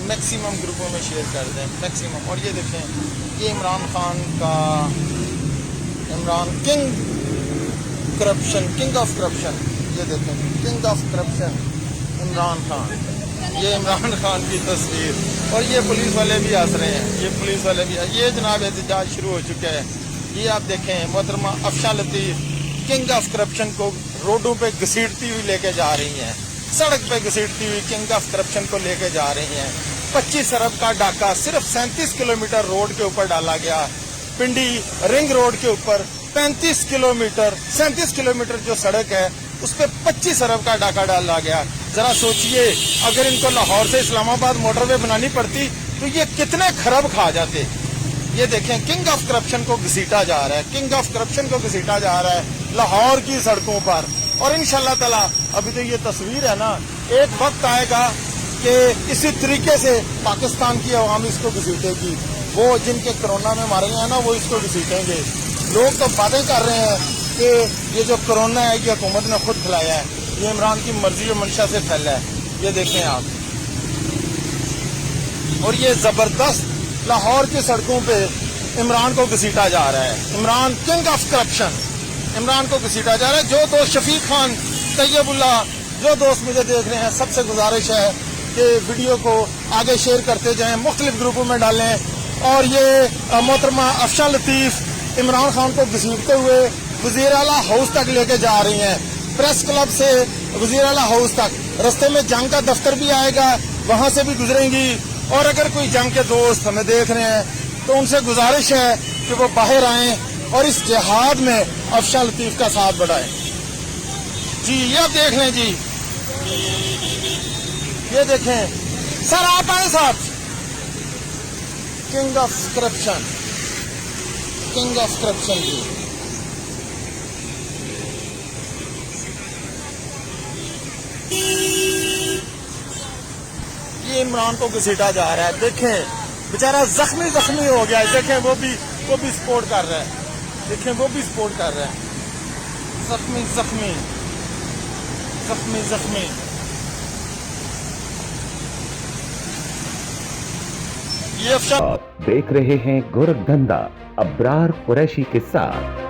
Maximum ग्रुपों में share कर दें, मैक्सिमम। और ये देखें, ये इमरान खान का, Imran king corruption, king of corruption, ये देखें, king of corruption Imran Khan, ये इमरान खान की तस्वीर। और ये पुलिस वाले भी हंस रहे हैं, ये पुलिस वाले भी, ये जनाब एहतजाज शुरू हो चुका है। ये आप देखें, मोहतरमा अफशां लतीफ़ किंग ऑफ करप्शन को रोडों पे घसीटती हुई लेके जा रही हैं, सड़क पे घसीटती हुई किंग ऑफ करप्शन को लेके जा रही हैं। 25 अरब का डाका सिर्फ 37 किलोमीटर रोड के ऊपर डाला गया। पिंडी रिंग रोड के ऊपर 35 किलोमीटर, 37 किलोमीटर जो सड़क है उस पर 25 अरब का डाका डाला गया। जरा सोचिए, अगर इनको लाहौर से इस्लामाबाद मोटरवे बनानी पड़ती तो ये कितने खरब खा जाते। ये देखें, किंग ऑफ करप्शन को घसीटा जा रहा है, किंग ऑफ करप्शन को घसीटा जा रहा है लाहौर की सड़कों पर। और इंशाल्लाह ताला अभी तो ये तस्वीर है ना, एक वक्त आएगा कि इसी तरीके से पाकिस्तान की आवाम इसको घसीटेगी। वो जिनके कोरोना में मारे गए हैं ना, वो इसको घसीटेंगे। लोग तो बातें कर रहे हैं कि ये जो कोरोना है ये हुकूमत ने खुद फैलाया है, ये इमरान की मर्जी और मंशा से फैला है। ये देखें आप, और ये जबरदस्त लाहौर की सड़कों पे इमरान को घसीटा जा रहा है। Imran king of corruption, Imran को घसीटा जा रहा है। जो दोस्त शफीक खान, तैयबुल्लाह, जो दोस्त मुझे देख रहे हैं, सबसे गुजारिश है कि वीडियो को आगे शेयर करते जाएं, मुख्तलिफ ग्रुपों में डालें। और ये मोहतरमा अफशां लतीफ़ इमरान खान को घसीटते हुए वज़ीर आला हाउस तक लेके जा रही हैं। प्रेस क्लब से वज़ीर आला हाउस तक रास्ते में जंग का दफ्तर भी आएगा, वहां से भी गुजरेंगी। और अगर कोई जंग के दोस्त हमें देख रहे हैं तो उनसे गुजारिश है कि वो बाहर आएं और इस जिहाद में अफशां लतीफ़ का साथ बढ़ाएं। जी ये आप देख लें जी, ये देखें सर, आप आए साथ। King of corruption, king of corruption ji. ये इमरान को घसीटा जा रहा है, देखें बेचारा जख्मी जख्मी हो गया है। देखें वो भी सपोर्ट कर रहा है, देखें वो भी सपोर्ट कर रहा है। जख्मी जख्मी जख्मी जख्मी। ये आप देख रहे हैं गोरखधंधा अब्रार कुरैशी के साथ।